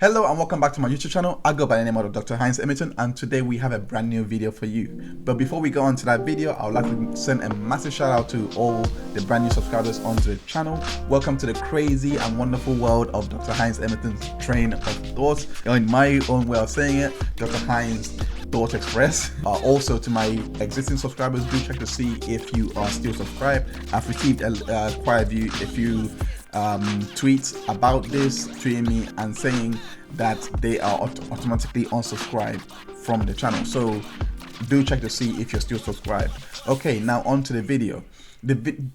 Hello and welcome back to my YouTube channel. I go by the name of Dr. Heinz Emerton, and today we have a brand new video for you. But before we go on to that video, I would like to send a massive shout out to all the brand new subscribers onto the channel. Welcome to the crazy and wonderful world of Dr. Heinz Emerton's train of thoughts. In my own way of saying it, Dr. Heinz Thought Express. Also to my existing subscribers, do check to see if you are still subscribed. I've received quite a few tweets about this, tweeting me and saying that they are automatically unsubscribed from the channel. So do check to see if you're still subscribed. Okay, now on to the video.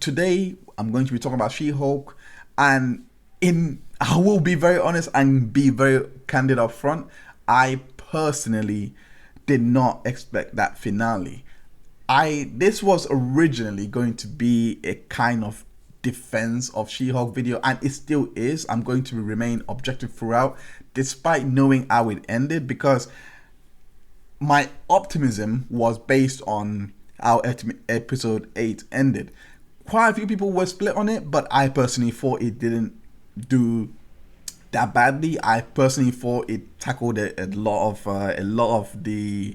Today I'm going to be talking about She-Hulk, and I will be very honest and be very candid up front. I personally did not expect that finale. This was originally going to be a kind of defense of She-Hulk video, and it still is. I'm going to remain objective throughout, despite knowing how it ended, because my optimism was based on how episode 8 ended. Quite a few people were split on it, but I personally thought it didn't do that badly. I personally thought it tackled a lot of the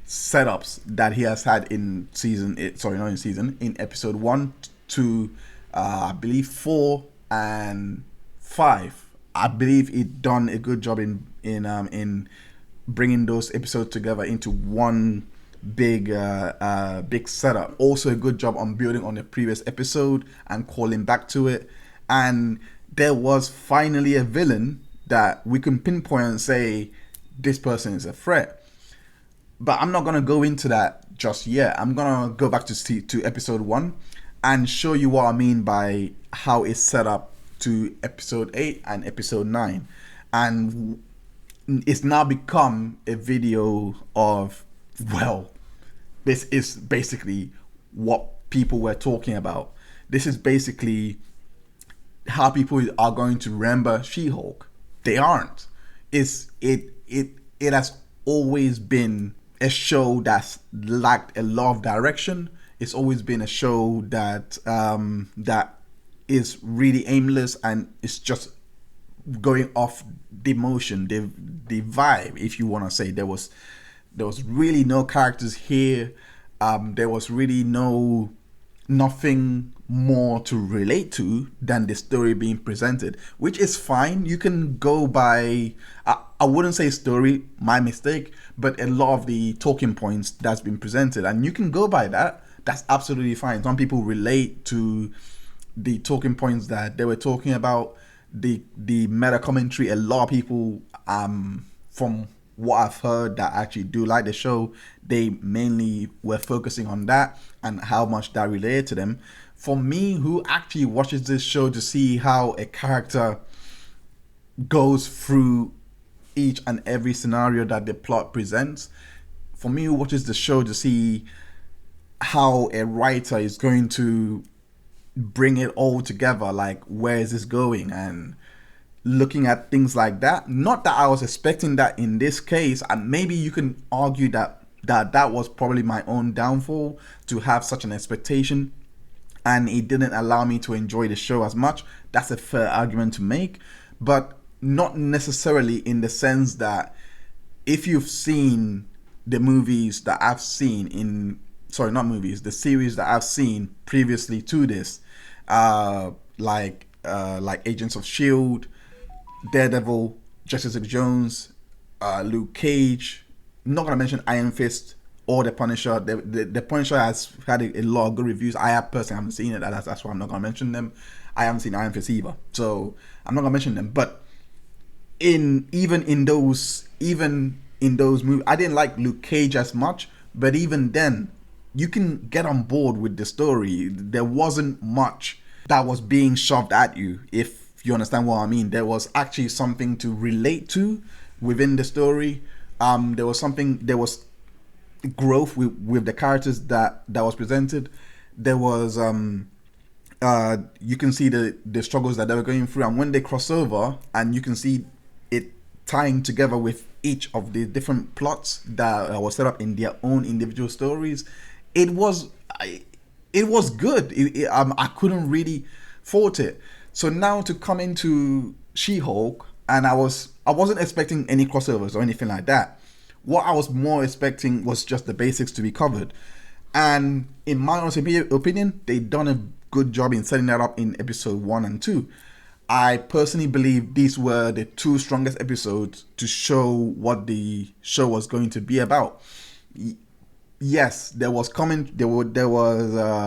setups that he has had in in episode 1 to I believe 4 and 5. I believe it done a good job in bringing those episodes together into one big setup. Also a good job on building on the previous episode and calling back to it. And there was finally a villain that we can pinpoint and say this person is a threat. But I'm not gonna go into that just yet. I'm gonna go back to episode 1 and show you what I mean by how it's set up to episode 8 and episode 9. And it's now become a video of, well, this is basically what people were talking about. This is basically how people are going to remember She-Hulk. They aren't. It has always been a show that's lacked a lot of direction. It's always been a show that that is really aimless, and it's just going off the emotion, the vibe, if you want to say. There was really no characters here. There was really nothing more to relate to than the story being presented, which is fine. You can go by, I wouldn't say story, my mistake, but a lot of the talking points that's been presented, and you can go by that. That's absolutely fine. Some people relate to the talking points that they were talking about, the meta commentary. A lot of people, from what I've heard, that actually do like the show, they mainly were focusing on that and how much that related to them. For me, who actually watches this show to see how a character goes through each and every scenario that the plot presents, for me who watches the show to see how a writer is going to bring it all together, like where is this going, and looking at things like that. Not that I was expecting that in this case, and maybe you can argue that was probably my own downfall, to have such an expectation and it didn't allow me to enjoy the show as much. That's a fair argument to make, but not necessarily in the sense that if you've seen the movies that I've seen the series that I've seen previously to this, like Agents of S.H.I.E.L.D., Daredevil, Jessica Jones, Luke Cage, I'm not gonna mention Iron Fist or The Punisher. The Punisher has had a lot of good reviews. I personally haven't seen it. That's why I'm not gonna mention them. I haven't seen Iron Fist either, so I'm not gonna mention them. But even in those movies, I didn't like Luke Cage as much. But even then, you can get on board with the story. There wasn't much that was being shoved at you, if you understand what I mean. There was actually something to relate to within the story. There was growth with the characters that was presented. There was you can see the struggles that they were going through, and when they cross over and you can see it tying together with each of the different plots that was set up in their own individual stories, it was good. I couldn't really fault it. So now to come into She-Hulk, and I was I wasn't expecting any crossovers or anything like that. What I was more expecting was just the basics to be covered. And in my honest opinion, they done a good job in setting that up in episode 1 and 2. I personally believe these were the two strongest episodes to show what the show was going to be about. Yes, there was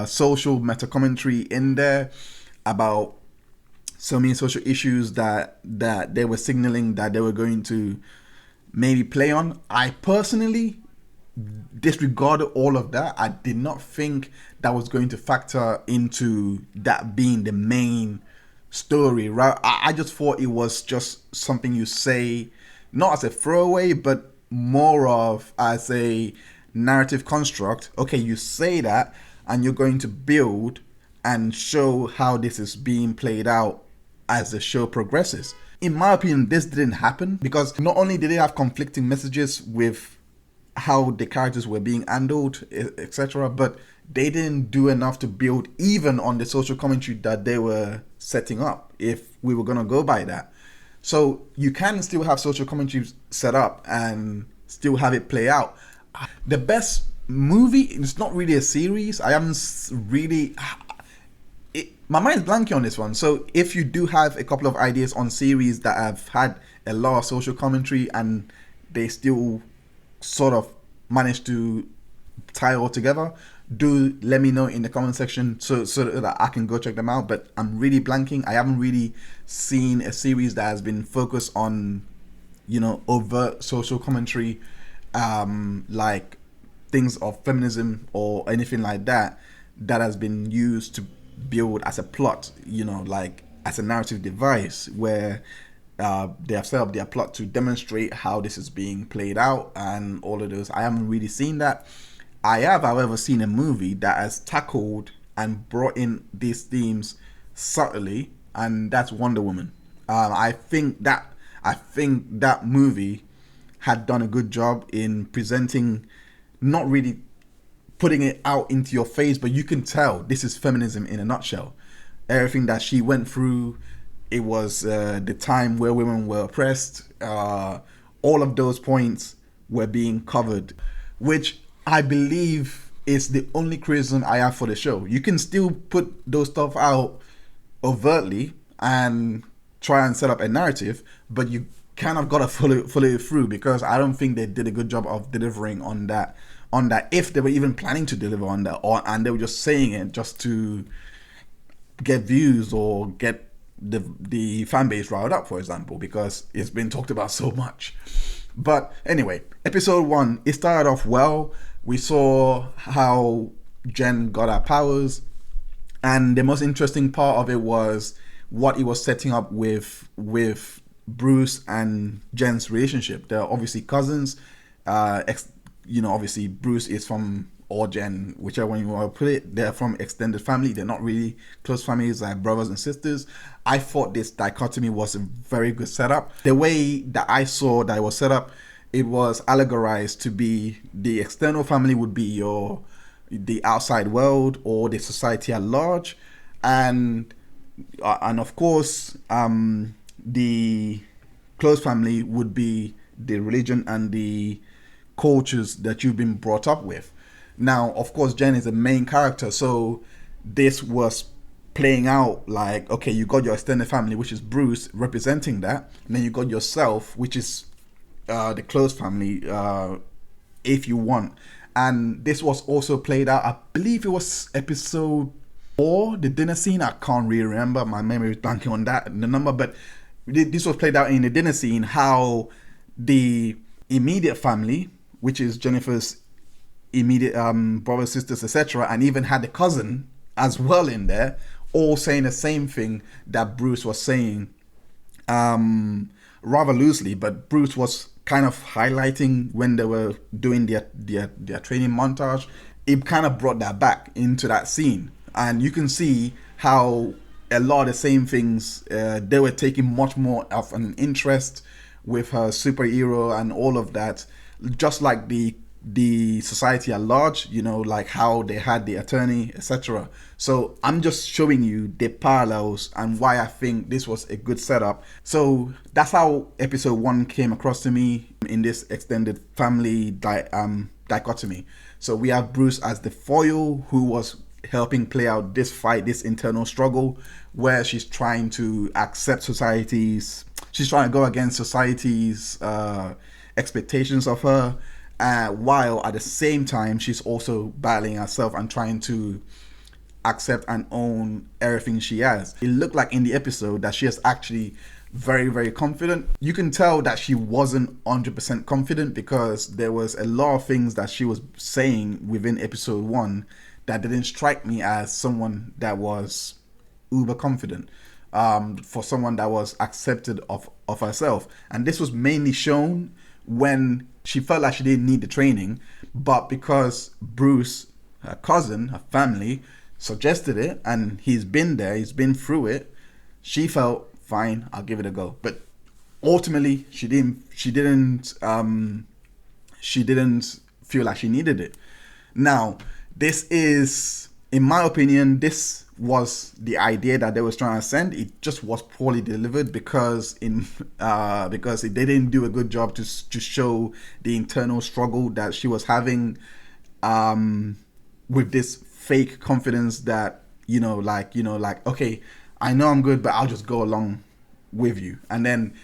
social meta commentary in there about so many social issues that they were signaling that they were going to maybe play on. I personally disregarded all of that. I did not think that was going to factor into that being the main story, right? I just thought it was just something you say, not as a throwaway, but more of as a narrative construct. Okay, you say that and you're going to build and show how this is being played out as the show progresses. In my opinion, this didn't happen because not only did they have conflicting messages with how the characters were being handled, etc., but they didn't do enough to build even on the social commentary that they were setting up, if we were going to go by that. So you can still have social commentary set up and still have it play out. The best movie, it's not really a series. I haven't really... my mind's blanking on this one. So if you do have a couple of ideas on series that have had a lot of social commentary and they still sort of managed to tie it all together, do let me know in the comment section so that I can go check them out. But I'm really blanking. I haven't really seen a series that has been focused on, you know, overt social commentary, like things of feminism or anything like that, that has been used to build as a plot, you know, like as a narrative device where they have set up their plot to demonstrate how this is being played out and all of those. I haven't really seen that. I have, however, seen a movie that has tackled and brought in these themes subtly, and that's Wonder Woman. I think that movie had done a good job in presenting, not really putting it out into your face, but you can tell this is feminism in a nutshell. Everything that she went through, it was the time where women were oppressed. All of those points were being covered, which I believe is the only criticism I have for the show. You can still put those stuff out overtly and try and set up a narrative, but you kind of got to follow it through, because I don't think they did a good job of delivering on that, if they were even planning to deliver on that, and they were just saying it just to get views or get the fan base riled up, for example, because it's been talked about so much. But anyway, episode 1, it started off well. We saw how Jen got her powers, and the most interesting part of it was what it was setting up with Bruce and Jen's relationship. They're obviously cousins. Obviously Bruce is from, or Jen, whichever one you want to put it, they're from extended family. They're not really close families like brothers and sisters. I thought this dichotomy was a very good setup. The way that I saw that it was set up, it was allegorized to be the external family would be the outside world or the society at large, and of course the close family would be the religion and the cultures that you've been brought up with. Now, of course, Jen is the main character, so this was playing out like, okay, you got your extended family, which is Bruce, representing that, and then you got yourself, which is the close family, if you want. And this was also played out, I believe it was episode 4, the dinner scene. I can't really remember, my memory is blanking on that, the number, but this was played out in the dinner scene, how the immediate family, which is Jennifer's immediate brothers, sisters, etc., and even had the cousin as well in there, all saying the same thing that Bruce was saying, rather loosely, but Bruce was kind of highlighting when they were doing their training montage. It kind of brought that back into that scene, and you can see how a lot of the same things, they were taking much more of an interest with her superhero and all of that, just like the the society at large, like how they had the attorney, etc. So I'm just showing you the parallels and why I think this was a good setup. So that's how episode 1 came across to me in this extended family dichotomy. So we have Bruce as the foil who was helping play out this fight, this internal struggle, where she's trying to accept she's trying to go against society's expectations of her, while at the same time she's also battling herself and trying to accept and own everything she has. It looked like in the episode that she is actually very, very confident. You can tell that she wasn't 100% confident because there was a lot of things that she was saying within episode 1 that didn't strike me as someone that was uber confident, for someone that was accepted of herself. And this was mainly shown when she felt like she didn't need the training, but because Bruce, her cousin, her family, suggested it, and he's been there, he's been through it, she felt fine, I'll give it a go. But ultimately she didn't feel like she needed it. Now, this is, in my opinion, this was the idea that they was trying to send. It just was poorly delivered because they didn't do a good job to show the internal struggle that she was having, with this fake confidence that like okay, I know I'm good, but I'll just go along with you. And then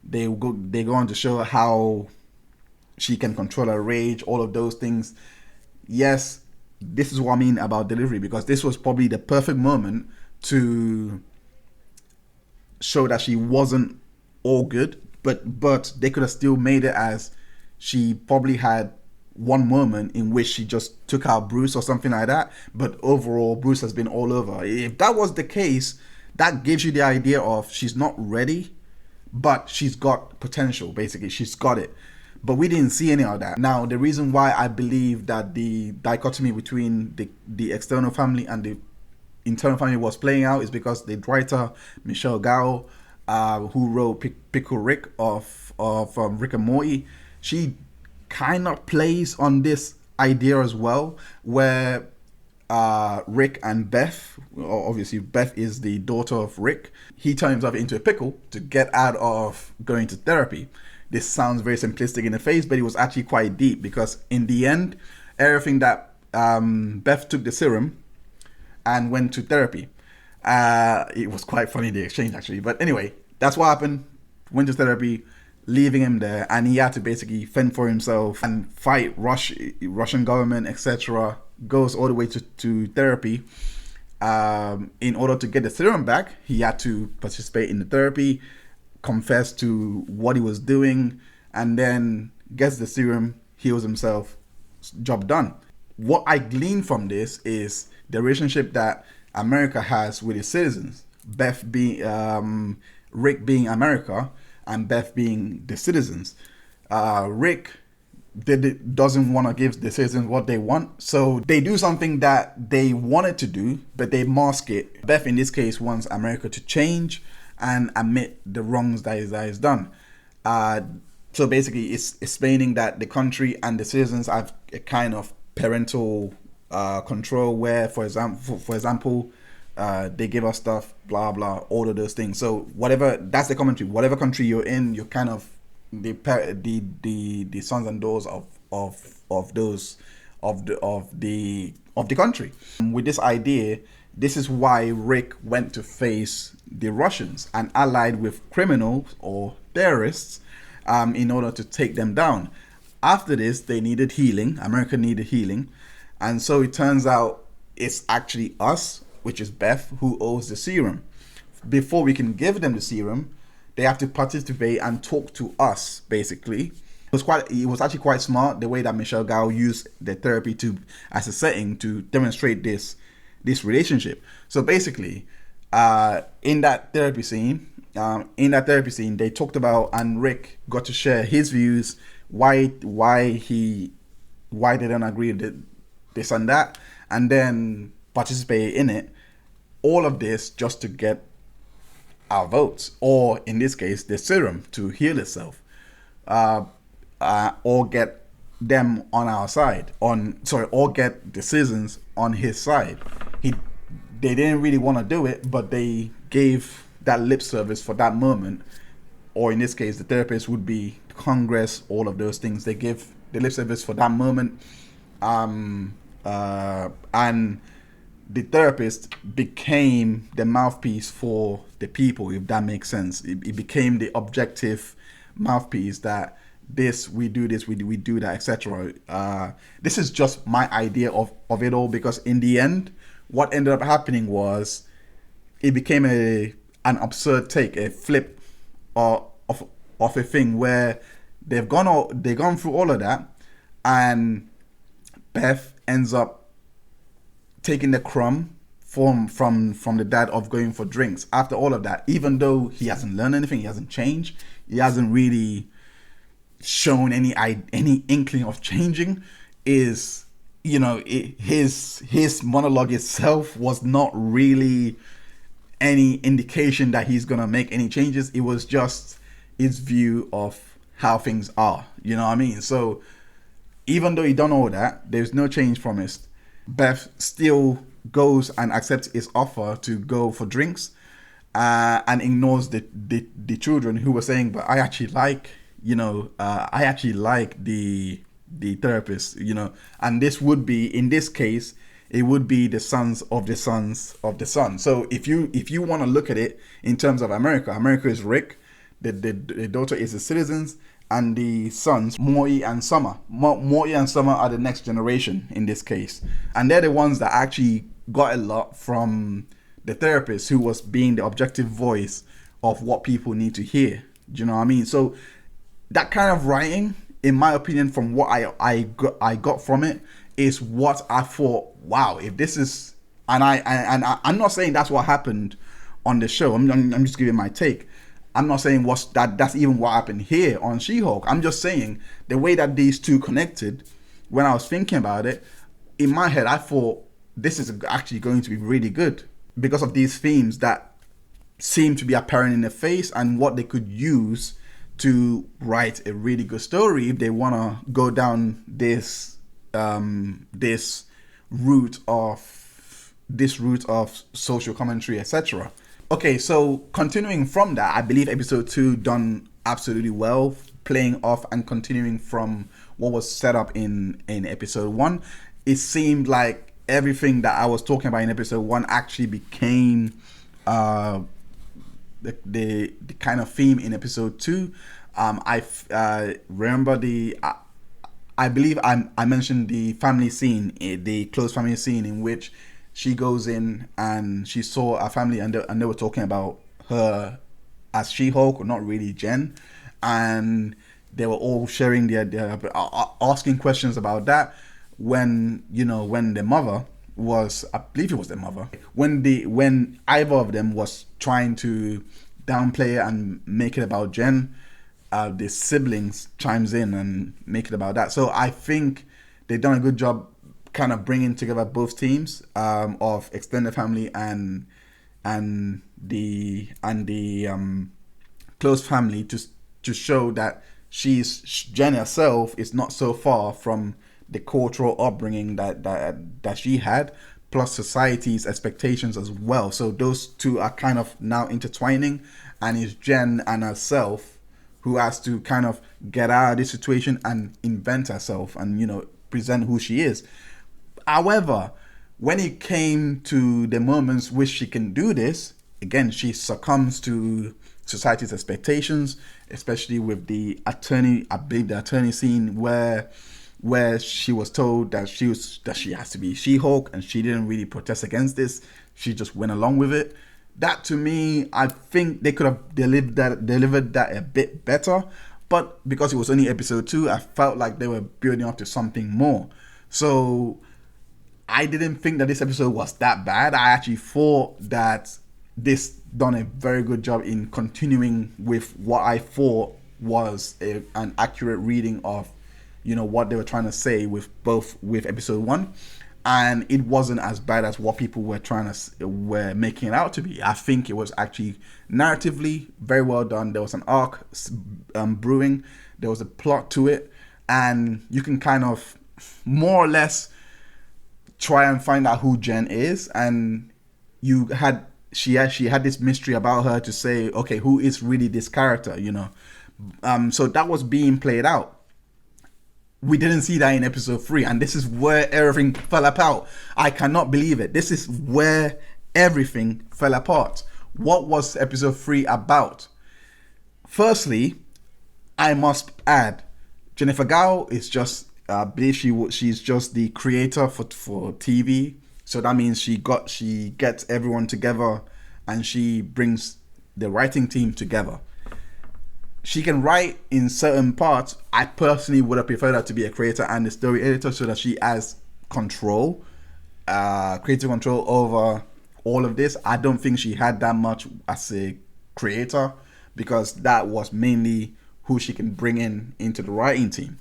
they go on to show how she can control her rage, all of those things. Yes, this is what I mean about delivery, because this was probably the perfect moment to show that she wasn't all good, but they could have still made it as she probably had one moment in which she just took out Bruce or something like that, but overall Bruce has been all over. If that was the case, that gives you the idea of she's not ready, but she's got potential. Basically, she's got it. But we didn't see any of that. Now, the reason why I believe that the dichotomy between the external family and the internal family was playing out is because the writer Michelle Gao, who wrote Pickle Rick of Rick and Morty, she kind of plays on this idea as well, where Rick and Beth, obviously Beth is the daughter of Rick, he turned himself into a pickle to get out of going to therapy. This sounds very simplistic in the face, but it was actually quite deep, because in the end, everything that Beth took the serum and went to therapy. It was quite funny, the exchange actually. But anyway, that's what happened. Went to therapy, leaving him there, and he had to basically fend for himself and fight Russian government, etc. Goes all the way to therapy. In order to get the serum back, he had to participate in the therapy, confess to what he was doing, and then gets the serum, heals himself, job done. What I glean from this is the relationship that America has with its citizens. Beth being Rick being America and Beth being the citizens. Rick doesn't want to give the citizens what they want, so they do something that they wanted to do, but they mask it. Beth in this case wants America to change and admit the wrongs that is done. So basically, it's explaining that the country and the citizens have a kind of parental control, where, for example, they give us stuff, blah blah, all of those things. So whatever, that's the commentary. Whatever country you're in, you're kind of the sons and daughters of the country. With this idea, this is why Rick went to face the Russians and allied with criminals or terrorists in order to take them down. After this, they needed healing. America needed healing. And so it turns out it's actually us, which is Beth, who owes the serum. Before we can give them the serum, they have to participate and talk to us, basically. It was actually quite smart the way that Michelle Gao used the therapy as a setting to demonstrate this relationship. So basically, in that therapy scene, they talked about, and Rick got to share his views, why they don't agree with this and that, and then participate in it. All of this just to get our votes, or in this case, the serum to heal itself, or get them on our side, or get decisions on his side. They didn't really want to do it, but they gave that lip service for that moment, or in this case, the therapist would be Congress, all of those things. They give the lip service for that moment, and the therapist became the mouthpiece for the people, if that makes sense. It became the objective mouthpiece that we do this, we do that, etc. This is just my idea of it all, because in the end, what ended up happening was it became an absurd take, a flip of a thing where they've gone through all of that, and Beth ends up taking the crumb from the dad of going for drinks after all of that. Even though he hasn't learned anything, he hasn't changed, he hasn't really shown any inkling of changing. His monologue itself was not really any indication that he's gonna make any changes. It was just his view of how things are, you know what I mean? So even though he done all that, there's no change promised. Beth still goes and accepts his offer to go for drinks, and ignores the children who were saying, but I actually like the therapist, and this would be, in this case, it would be the sons of the sons of the son. So if you want to look at it in terms of America is Rick, the daughter is the citizens, and the sons, MORTY and Summer. MORTY and Summer are the next generation in this case, and they're the ones that actually got a lot from the therapist, who was being the objective voice of what people need to hear. Do you know what I mean? So that kind of writing, in my opinion, from what I got from it, is what I thought, wow, if this is, and I'm not saying that's what happened on the show. I'm just giving my take. I'm not saying that's even what happened here on She-Hulk. I'm just saying the way that these two connected, when I was thinking about it, in my head, I thought this is actually going to be really good because of these themes that seem to be apparent in the face, and what they could use to write a really good story if they want to go down this route of social commentary, etc. Okay, so continuing from that, I believe episode 2 done absolutely well, playing off and continuing from what was set up in episode 1. It seemed like everything that I was talking about in episode 1 actually became the kind of theme in episode 2. I remember I believe I mentioned the family scene, the close family scene, in which she goes in and she saw a family, and they were talking about her as She-Hulk, or not really Jen, and they were all sharing their asking questions about that. When the mother was, I believe it was the mother, when either of them was trying to downplay it and make it about Jen, the siblings chimes in and make it about that. So I think they've done a good job kind of bringing together both teams of extended family and the close family to show that Jen herself is not so far from the cultural upbringing that she had, plus society's expectations as well. So those two are kind of now intertwining, and it's Jen and herself who has to kind of get out of this situation and invent herself and present who she is. However, when it came to the moments which she can do this, again, she succumbs to society's expectations, especially with the attorney scene where she was told that she has to be She-Hulk, and she didn't really protest against this. She just went along with it. That, to me, I think they could have delivered that a bit better, but because it was only episode 2, I felt like they were building up to something more. So I didn't think that this episode was that bad. I actually thought that this done a very good job in continuing with what I thought was an accurate reading of what they were trying to say with episode 1, and it wasn't as bad as what people were making it out to be. I think it was actually narratively very well done. There was an arc brewing, there was a plot to it, and you can kind of more or less try and find out who Jen is. And she had this mystery about her to say, okay, who is really this character, so that was being played out. We didn't see that in episode 3, and this is where everything fell apart. I cannot believe it. This is where everything fell apart. What was episode 3 about? Firstly, I must add, Jennifer Gao is just, I believe she's just the creator for TV. So that means she gets everyone together and she brings the writing team together. She can write in certain parts. I personally would have preferred her to be a creator and a story editor so that she has control, creative control over all of this. I don't think she had that much as a creator because that was mainly who she can bring into the writing team.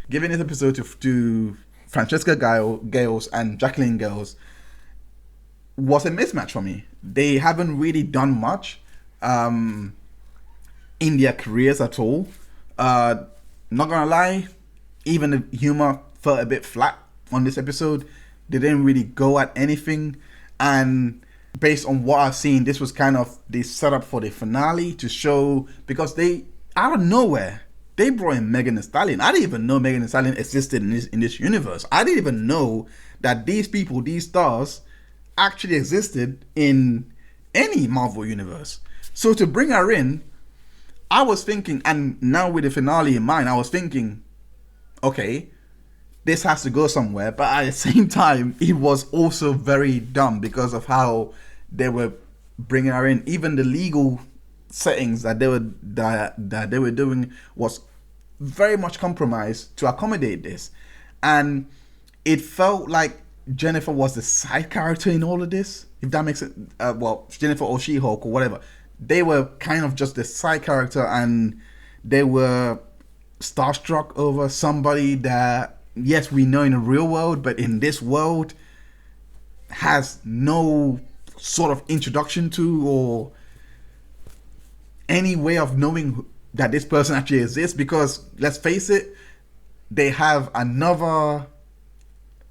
Giving this episode to Francesca Gales and Jacqueline Gales was a mismatch for me. They haven't really done much in their careers at all. Not gonna lie, even the humor felt a bit flat on this episode. They didn't really go at anything, and based on what I've seen, this was kind of the setup for the finale to show, because they, out of nowhere, they brought in Megan Thee Stallion. I didn't even know Megan Thee Stallion existed in this universe. I didn't even know that these people, these stars, actually existed in any Marvel universe. So to bring her in, I was thinking, and now with the finale in mind, I was thinking, okay, this has to go somewhere. But at the same time, it was also very dumb because of how they were bringing her in. Even the legal settings that they were doing was very much compromised to accommodate this, and it felt like Jennifer was the side character in all of this, if that makes it Jennifer or She-Hulk or whatever. They were kind of just the side character, and they were starstruck over somebody that, yes, we know in the real world, but in this world has no sort of introduction to or any way of knowing that this person actually exists. Because let's face it, they have another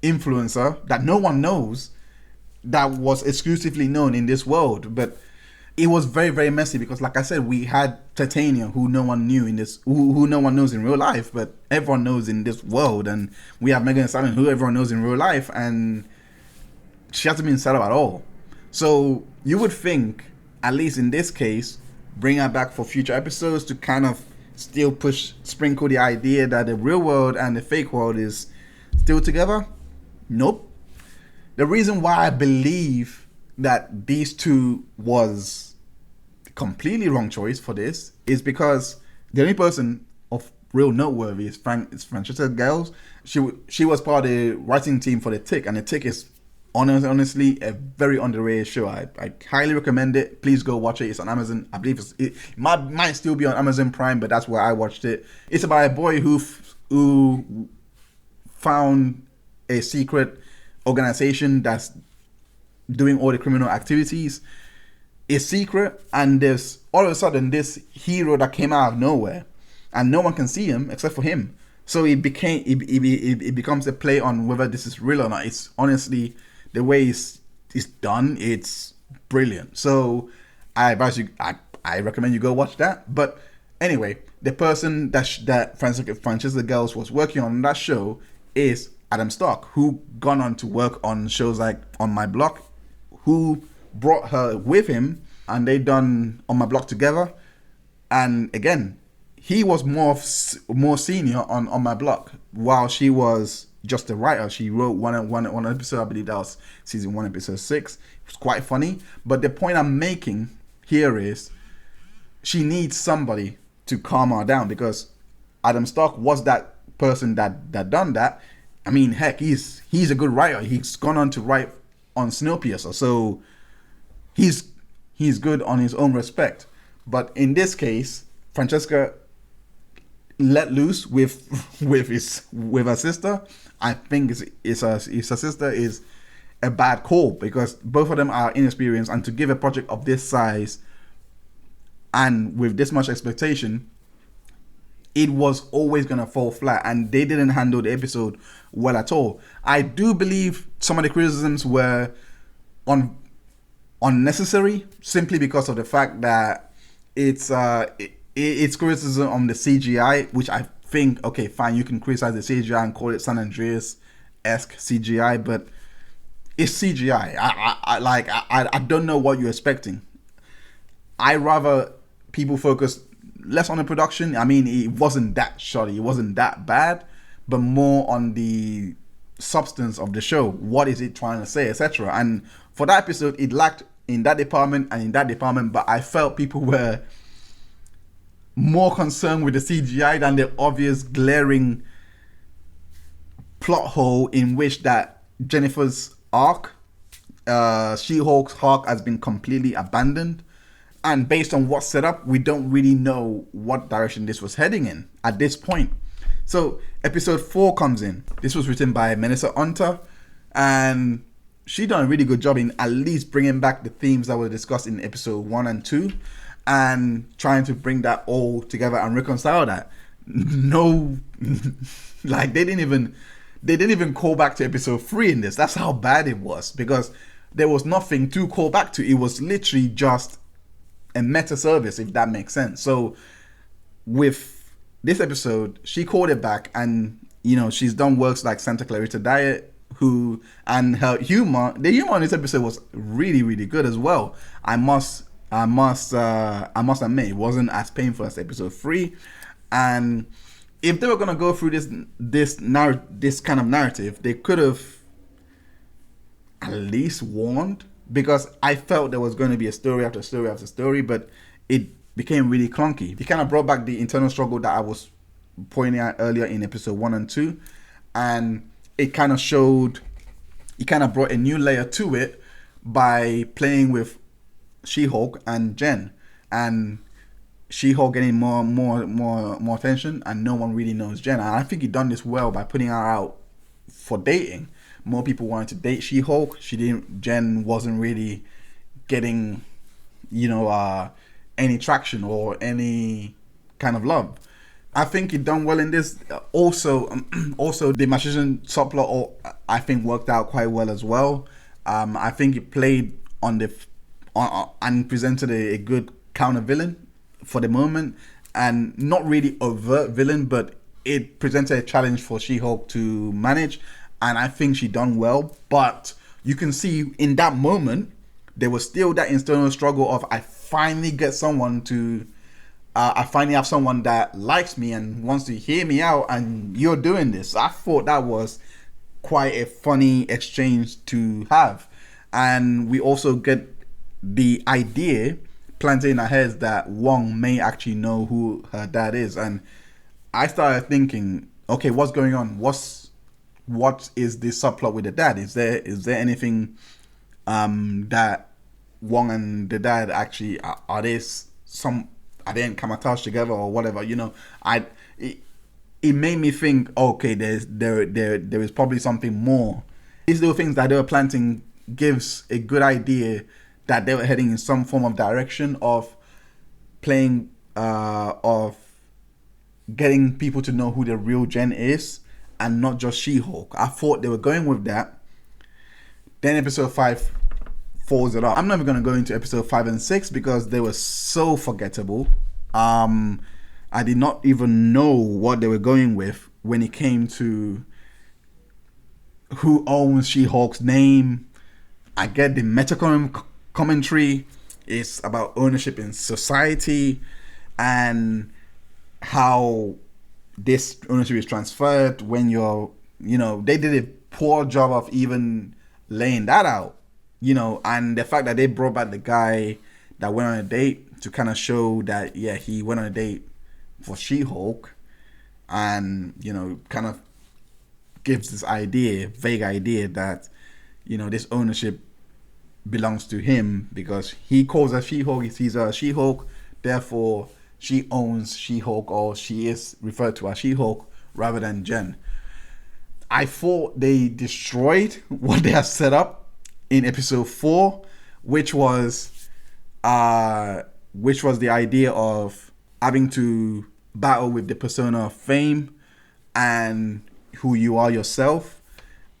influencer that no one knows that was exclusively known in this world. But it was very, very messy because, like I said, we had Titania, who no one knew in this, who no one knows in real life, but everyone knows in this world. And we have Megan Thee Stallion, who everyone knows in real life, and she hasn't been set up at all. So you would think, at least in this case, bring her back for future episodes to kind of still sprinkle the idea that the real world and the fake world is still together. Nope. The reason why I believe that these two was completely wrong choice for this is because the only person of real noteworthy is Francesca Gales. She was part of the writing team for The Tick, and The Tick is honestly a very underrated show. I highly recommend it. Please go watch it. It's on Amazon. I believe it might still be on Amazon Prime, but that's where I watched it. It's about a boy who found a secret organization that's doing all the criminal activities. It's secret, and there's all of a sudden this hero that came out of nowhere, and no one can see him except for him. So it becomes a play on whether this is real or not. It's honestly, the way it's done, it's brilliant. So I advise you, I recommend you go watch that. But anyway, the person that Francesca Gales was working on that show is Adam Stark, who gone on to work on shows like On My Block, who brought her with him, and they done On My Block together. And again, he was more senior on My Block, while she was just a writer. She wrote one episode, I believe that was season 1, episode 6. It was quite funny. But the point I'm making here is she needs somebody to calm her down, because Adam Stark was that person that done that. I mean, heck, he's a good writer. He's gone on to write on Snowpiercer, so he's good on his own respect. But in this case, Francesca let loose with her sister. I think her sister is a bad call, because both of them are inexperienced, and to give a project of this size and with this much expectation, it was always going to fall flat, and they didn't handle the episode well at all. I do believe some of the criticisms were unnecessary, simply because of the fact that it's criticism on the CGI, which I think, okay, fine, you can criticize the CGI and call it San Andreas-esque CGI, but it's CGI. I don't know what you're expecting. I rather people focus less on the production. I mean, it wasn't that shoddy, it wasn't that bad, but more on the substance of the show. What is it trying to say, etc. And for that episode, it lacked in that department and in that department, but I felt people were more concerned with the CGI than the obvious glaring plot hole in which that Jennifer's arc, She-Hulk's arc, has been completely abandoned. And based on what's set up, we don't really know what direction this was heading in at this point. So episode 4 comes in. This was written by Melissa Hunter, and she done a really good job in at least bringing back the themes that were discussed in episode 1 and 2 and trying to bring that all together and reconcile that. No, like they didn't even call back to episode 3 in this. That's how bad it was, because there was nothing to call back to. It was literally just a meta service, if that makes sense. So with this episode, she called it back, and you know, she's done works like Santa Clarita Diet, and her humor, the humor in this episode was really, really good as well. I must admit, it wasn't as painful as episode 3. And if they were gonna go through this kind of narrative, they could have at least warned, because I felt there was going to be a story after story after story, but it became really clunky. It kind of brought back the internal struggle that I was pointing out earlier in episode 1 and 2, and it kind of brought a new layer to it by playing with She-Hulk and Jen, and She-Hulk getting more attention, and no one really knows Jen. And I think he done this well by putting her out for dating. More people wanted to date She-Hulk. Jen wasn't really getting, any traction or any kind of love. I think he done well in this. Also the magician subplot, I think, worked out quite well as well. I think it played on and presented a good counter villain for the moment, and not really overt villain, but it presented a challenge for She-Hulk to manage. And I think she done well, but you can see in that moment, there was still that internal struggle of, I finally have someone that likes me and wants to hear me out, and you're doing this. I thought that was quite a funny exchange to have. And we also get the idea planted in our heads that Wong may actually know who her dad is. And I started thinking, okay, what's going on? What is this subplot with the dad? Is there anything that Wong and the dad actually are they in Kamatage together or whatever? It made me think, okay, there is probably something more. These little things that they were planting gives a good idea that they were heading in some form of direction of playing of getting people to know who the real Jen is, and not just She-Hulk. I thought they were going with that. Then episode 5 folds it up. I'm never going to go into episode 5 and 6 because they were so forgettable. I did not even know what they were going with when it came to who owns She-Hulk's name. I get the meta commentary. It's about ownership in society and how this ownership is transferred when they did a poor job of even laying that out, and the fact that they brought back the guy that went on a date to kind of show that, yeah, he went on a date for She-Hulk, and, kind of gives this vague idea that, this ownership belongs to him because he calls her She-Hulk, he sees her as She-Hulk, therefore she owns She-Hulk, or she is referred to as She-Hulk rather than Jen. I thought they destroyed what they have set up in episode 4, which was the idea of having to battle with the persona of fame and who you are yourself.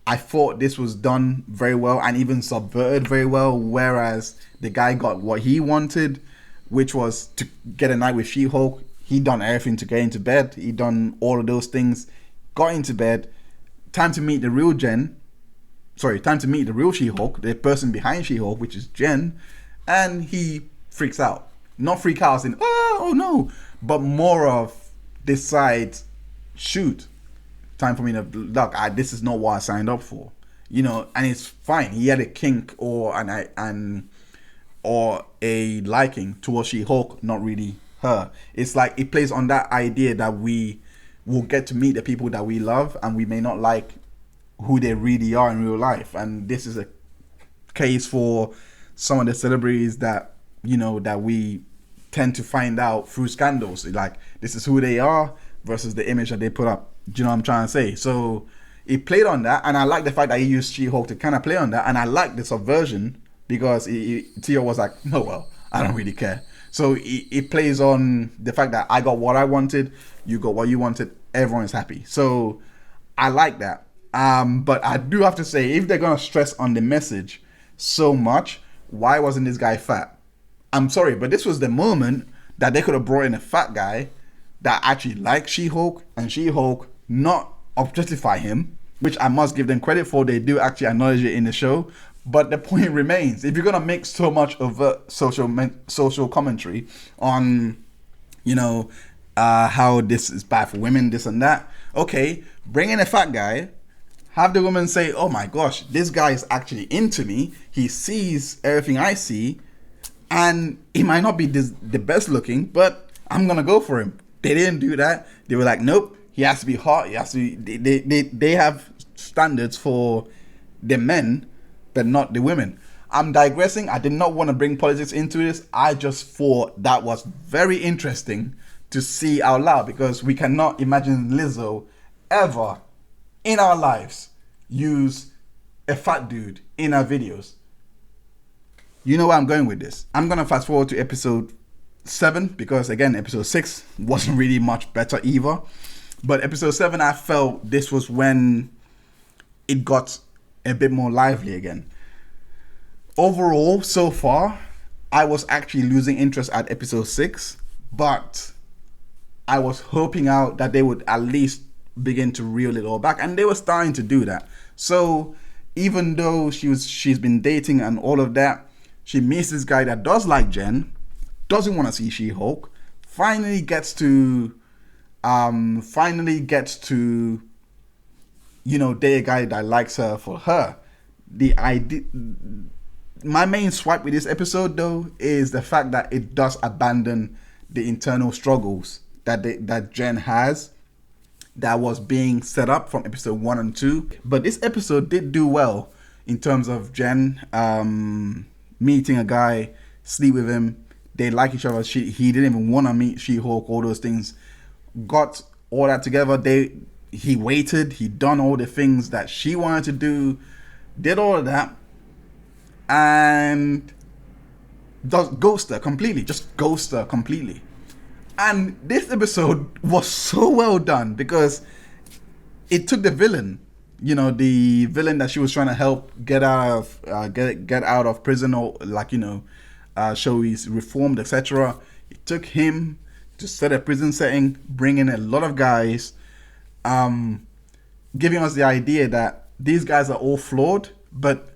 I thought this was done very well and even subverted very well, whereas the guy got what he wanted, which was to get a night with She-Hulk. He done everything to get into bed. He done all of those things, got into bed. Time to meet the real time to meet the real She-Hulk, the person behind She-Hulk, which is Jen, and he freaks out. Not freak out as in, oh no, but more of decides, shoot, time for me to look. This is not what I signed up for, and it's fine. He had a kink or a liking towards She-Hulk, not really her. It's like it plays on that idea that we will get to meet the people that we love, and we may not like who they really are in real life. And this is a case for some of the celebrities that that we tend to find out through scandals. Like, this is who they are versus the image that they put up. Do you know what I'm trying to say? So it played on that, and I like the fact that he used She-Hulk to kind of play on that, and I like the subversion because Tio was like, oh well, I don't really care. So it plays on the fact that I got what I wanted, you got what you wanted, everyone is happy. So I like that. But I do have to say, if they're gonna stress on the message so much, why wasn't this guy fat? I'm sorry, but this was the moment that they could have brought in a fat guy that actually liked She-Hulk, and She-Hulk not objectify him, which I must give them credit for. They do actually acknowledge it in the show. But the point remains, if you're gonna make so much of a social commentary on, how this is bad for women, this and that, okay, bring in a fat guy. Have the woman say, oh my gosh, this guy is actually into me. He sees everything I see. And he might not be the best looking, but I'm going to go for him. They didn't do that. They were like, nope, he has to be hot. He has to be, they have standards for the men, but not the women. I'm digressing. I did not want to bring politics into this. I just thought that was very interesting to see out loud, because we cannot imagine Lizzo ever in our lives use a fat dude in our videos. You know where I'm going with this. I'm going to fast forward to episode 7, because again, episode 6 wasn't really much better either. But episode 7, I felt this was when it got a bit more lively again. Overall, so far, I was actually losing interest at episode 6, but I was hoping out that they would at least begin to reel it all back, and they were starting to do that. So even though she's been dating and all of that, she meets this guy that does like Jen, doesn't want to see She-Hulk, finally gets to date a guy that likes her for her. My main swipe with this episode though is the fact that it does abandon the internal struggles that Jen has, that was being set up from episode 1 and 2. But this episode did do well in terms of Jen meeting a guy, sleep with him, they like each other. He didn't even want to meet She-Hulk, all those things. Got all that together. He waited, he done all the things that she wanted to do, did all of that, and ghost her completely. And this episode was so well done, because it took the villain, the villain that she was trying to help get out of prison, or show he's reformed, etc. It took him to set a prison setting, bring in a lot of guys, giving us the idea that these guys are all flawed, but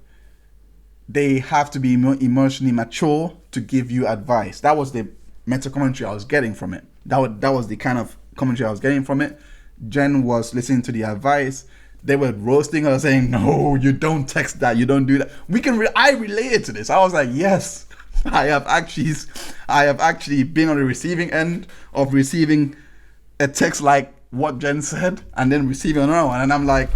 they have to be emotionally mature to give you advice. That was the meta commentary I was getting from it. That was the kind of commentary I was getting from it. Jen was listening to the advice. They were roasting her, saying, no, you don't text that, you don't do that. I related to this. I was like, yes, I have actually been on the receiving end of receiving a text like what Jen said, and then receiving another one. And I'm like,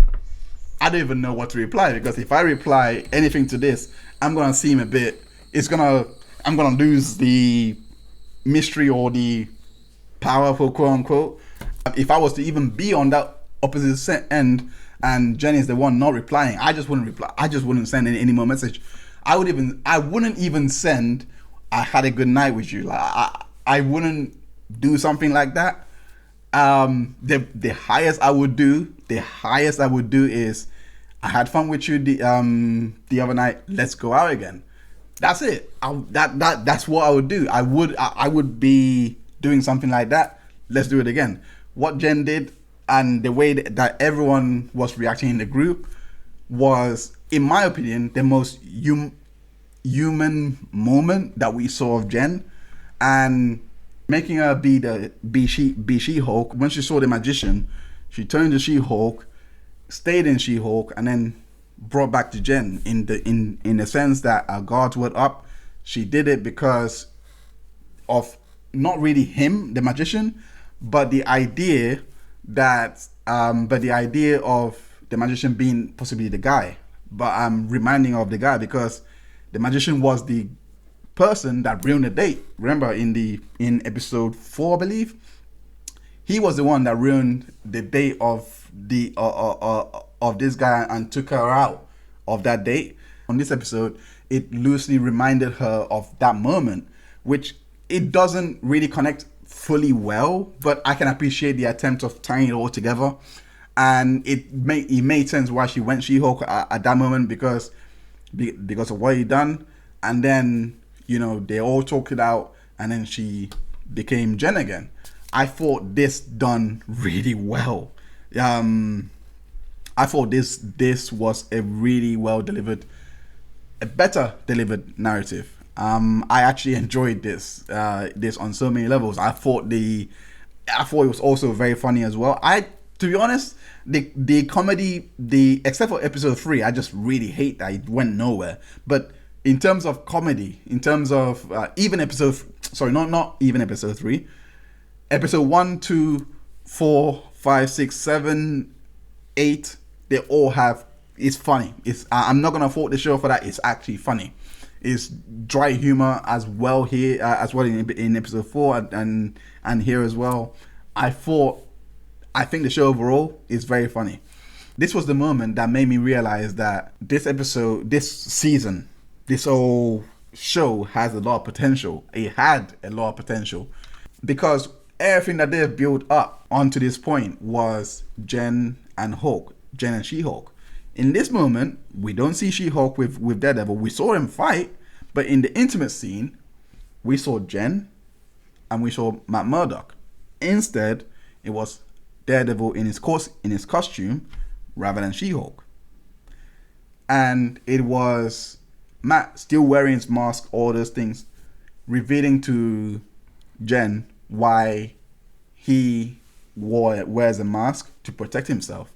I don't even know what to reply, because if I reply anything to this, I'm gonna seem I'm gonna lose the mystery or the powerful, quote unquote. If I was to even be on that opposite end and Jen is the one not replying, I just wouldn't reply. I just wouldn't send any more message. I wouldn't even send I had a good night with you. Like I wouldn't do something like that. The highest I would do, is, I had fun with you the other night. Let's go out again. That's it. That's what I would do. I would be doing something like that. Let's do it again. What Jen did and the way that everyone was reacting in the group was, in my opinion, the most human moment that we saw of Jen, and making her be She-Hulk. When she saw the magician, she turned to She-Hulk, stayed in She-Hulk, and then brought back to Jen in the sense that our guards were up. She did it because of not really him, the magician, but the idea of the magician being possibly the guy. But I'm reminding of the guy because the magician was the person that ruined the date. Remember in episode 4, I believe, he was the one that ruined the date of this guy and took her out of that date. On this episode, it loosely reminded her of that moment, which it doesn't really connect fully well, but I can appreciate the attempt of tying it all together. And it made sense why she went She-Hulk at that moment, because of what he done. And then, they all talked it out, and then she became Jen again. I thought this done really well. I thought this was a really well delivered, a better delivered narrative. I actually enjoyed this on so many levels. I thought it was also very funny as well. To be honest, the comedy, except for episode 3, I just really hate that it went nowhere. But in terms of comedy, in terms of not even episode 3, episode 1, 2, 4, 5, 6, 7, 8, they all have, it's funny. I'm not gonna fault the show for that. It's actually funny. It's dry humor as well here, as well in episode 4 and here as well. I think the show overall is very funny. This was the moment that made me realize that this season, this whole show has a lot of potential. It had a lot of potential because everything that they've built up onto this point was Jen and She-Hulk. In this moment, we don't see She-Hulk with Daredevil. We saw him fight, but in the intimate scene, we saw Jen and we saw Matt Murdock. Instead, it was Daredevil in his costume rather than She-Hulk. And it was Matt still wearing his mask, all those things, revealing to Jen why he wears a mask to protect himself.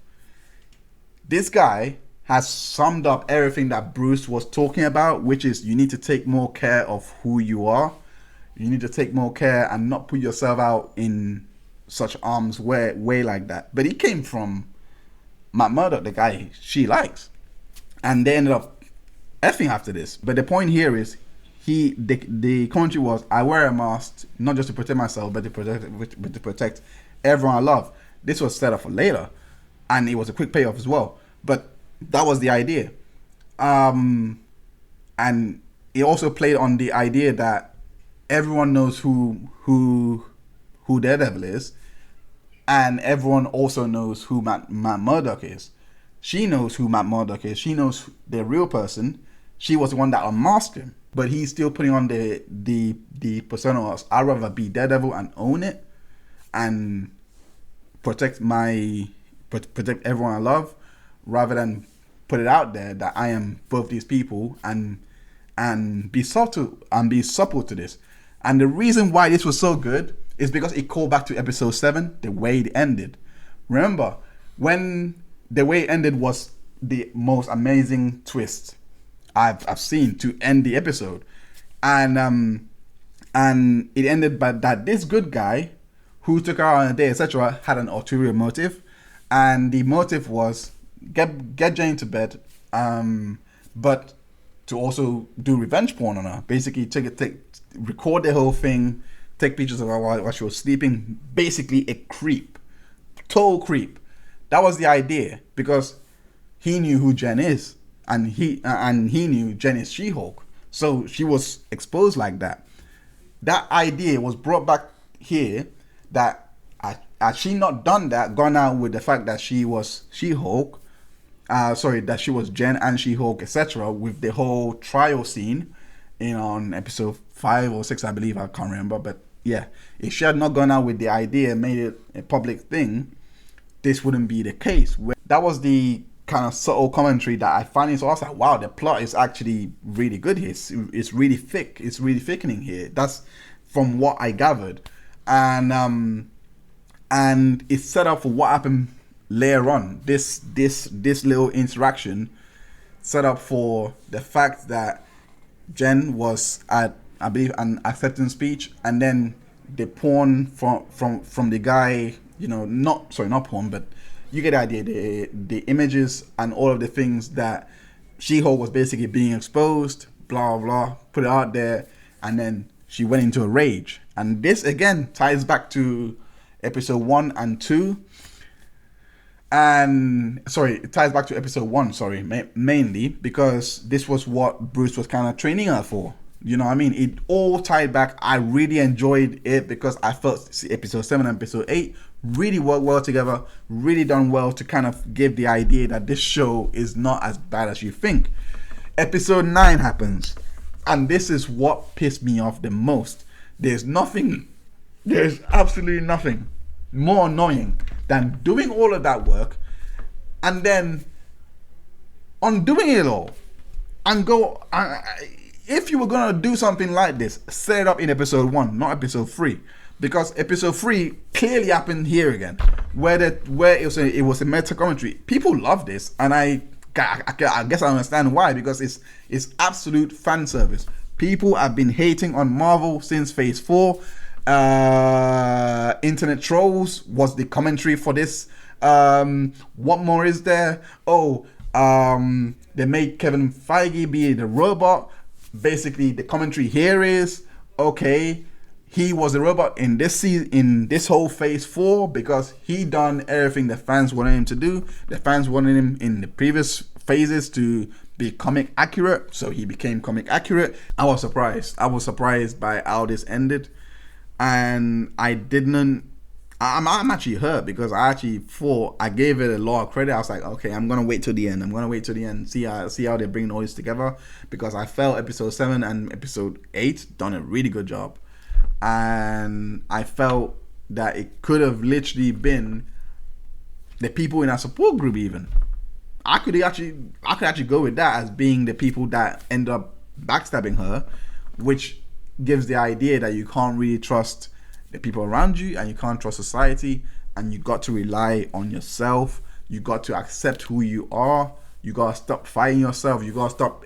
This guy has summed up everything that Bruce was talking about, which is you need to take more care of who you are. You need to take more care and not put yourself out in such harm's way like that. But he came from Matt Murdock, the guy she likes. And they ended up effing after this. But the point here is the commentary was, I wear a mask not just to protect myself, but to protect everyone I love. This was set up for later, and it was a quick payoff as well. But that was the idea. And it also played on the idea that everyone knows who Daredevil is, and everyone also knows who Matt Murdock is. She knows who Matt Murdock is. She knows the real person. She was the one that unmasked him, but he's still putting on the persona of, I'd rather be Daredevil and own it and protect everyone I love, rather than put it out there that I am both these people and be subtle to this. And the reason why this was so good is because it called back to episode 7, the way it ended. Remember, when the way it ended was the most amazing twist I've seen to end the episode. And it ended by that this good guy who took her out on a date, etc., had an ulterior motive. And the motive was get Jane to bed, but to also do revenge porn on her. Basically, record the whole thing, take pictures of her while she was sleeping. Basically, a creep, total creep. That was the idea, because he knew who Jen is, and he knew Jen is She-Hulk, so she was exposed like that. That idea was brought back here, that had she not done that, gone out with the fact that she was She-Hulk, that she was Jen and She-Hulk, etc., with the whole trial scene on episode 5 or 6, I believe, I can't remember, but yeah, if she had not gone out with the idea, made it a public thing, this wouldn't be the case. That was the kind of subtle commentary that I finally saw. I was like, wow, the plot is actually really good here. It's really thick. It's really thickening here. That's from what I gathered. And it's set up for what happened later on. This little interaction set up for the fact that Jen was at, I believe, an acceptance speech, and then the porn from the guy, not porn, but you get the idea. The images and all of the things that She-Hulk was basically being exposed, blah blah, put it out there, and then she went into a rage. And this again ties back to episode 1 and 2. And it ties back to episode 1, mainly because this was what Bruce was kind of training her for. You know what I mean? It all tied back. I really enjoyed it because I felt episode 7 and episode 8 really worked well together, really done well to kind of give the idea that this show is not as bad as you think. Episode 9 happens, and this is what pissed me off the most. There's absolutely nothing more annoying than doing all of that work and then undoing it all and go. If you were gonna do something like this, set it up in episode 1, not episode 3, because episode 3 clearly happened here again, where it was a meta commentary. People love this, and I guess I understand why, because it's absolute fan service. People have been hating on Marvel since Phase 4. Internet trolls was the commentary for this. What more is there? They made Kevin Feige be the robot. Basically, the commentary here is, okay, he was a robot in this whole Phase 4 because he done everything the fans wanted him to do. The fans wanted him in the previous phases to be comic accurate, so he became comic accurate. I was surprised by how this ended, and I'm actually hurt because I actually thought I gave it a lot of credit. I was like, okay, I'm gonna wait till the end. See how they bring all this together, because I felt episode 7 and episode 8 done a really good job, and I felt that it could have literally been the people in our support group. Even I could actually go with that as being the people that end up backstabbing her, which gives the idea that you can't really trust the people around you, and you can't trust society, and you got to rely on yourself. You got to accept who you are. You got to stop fighting yourself. You got to stop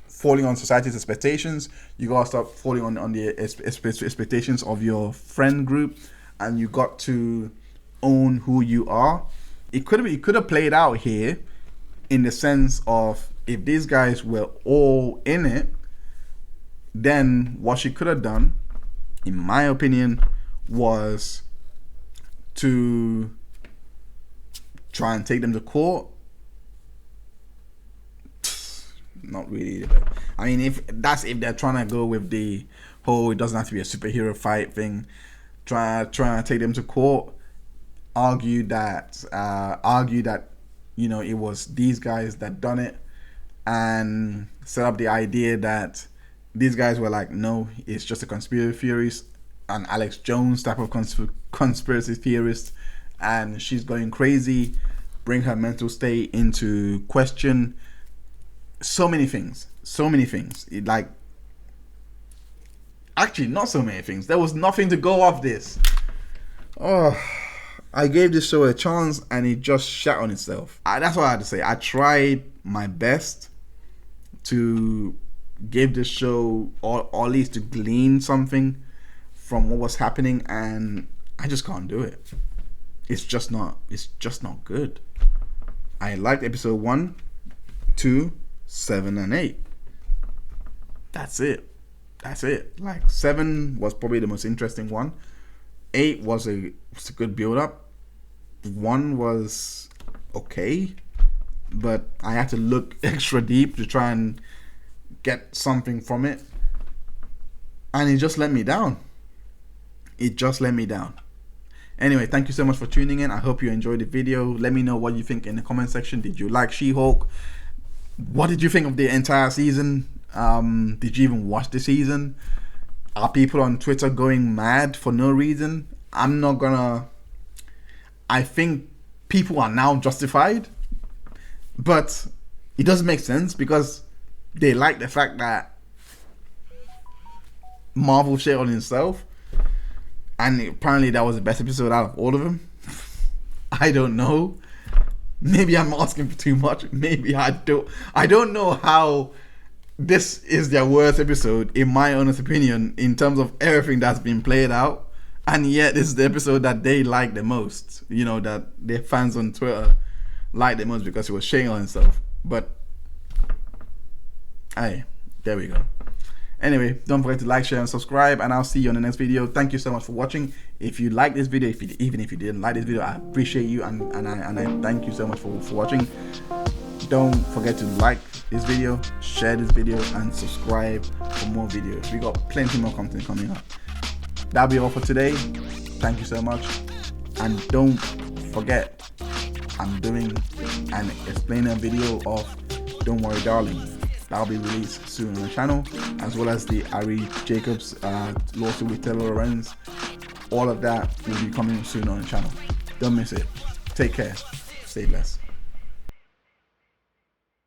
falling on society's expectations. You got to stop falling on the expectations of your friend group, and you got to own who you are. It could have played out here in the sense of, if these guys were all in it, then what she could have done, in my opinion, was to try and take them to court. Not really. I mean, if they're trying to go with the whole, it doesn't have to be a superhero fight thing, try and take them to court, argue that it was these guys that done it, and set up the idea that these guys were like, no, it's just a conspiracy theorist, an Alex Jones type of conspiracy theorist, and she's going crazy, bring her mental state into question. So many things. Actually, not so many things. There was nothing to go off this. I gave this show a chance and it just shat on itself. That's what I had to say. I tried my best to give this show, or at least to glean something from what was happening, and I just can't do it. It's just not good. I liked episode 1, 2, 7 and 8. That's it. Like 7 was probably the most interesting one. 8 was a good build up. 1 was okay, but I had to look extra deep to try and get something from it, and it just let me down. Anyway, thank you so much for tuning in. I hope you enjoyed the video. Let me know what you think in the comment section. Did you like She-Hulk? What did you think of the entire season? Did you even watch the season? Are people on Twitter going mad for no reason? I think people are now justified, but it doesn't make sense because they like the fact that Marvel shit on himself, and apparently that was the best episode out of all of them. I don't know. Maybe I'm asking for too much. Maybe I don't know how this is their worst episode, in my honest opinion, in terms of everything that's been played out, and yet this is the episode that they like the most. You know, that their fans on Twitter like the most because he was shitting on himself. But hey, there we go. Anyway, don't forget to like, share, and subscribe, and I'll see you on the next video. Thank you so much for watching. If you like this video, even if you didn't like this video, I appreciate you, and I thank you so much for watching. Don't forget to like this video, share this video, and subscribe for more videos. We got plenty more content coming up. That'll be all for today. Thank you so much, and don't forget, I'm doing an explainer video of Don't Worry Darling. That'll be released soon on the channel, as well as the Ari Jacobs lawsuit with Taylor Lorenz. All of that will be coming soon on the channel. Don't miss it. Take care. Stay blessed.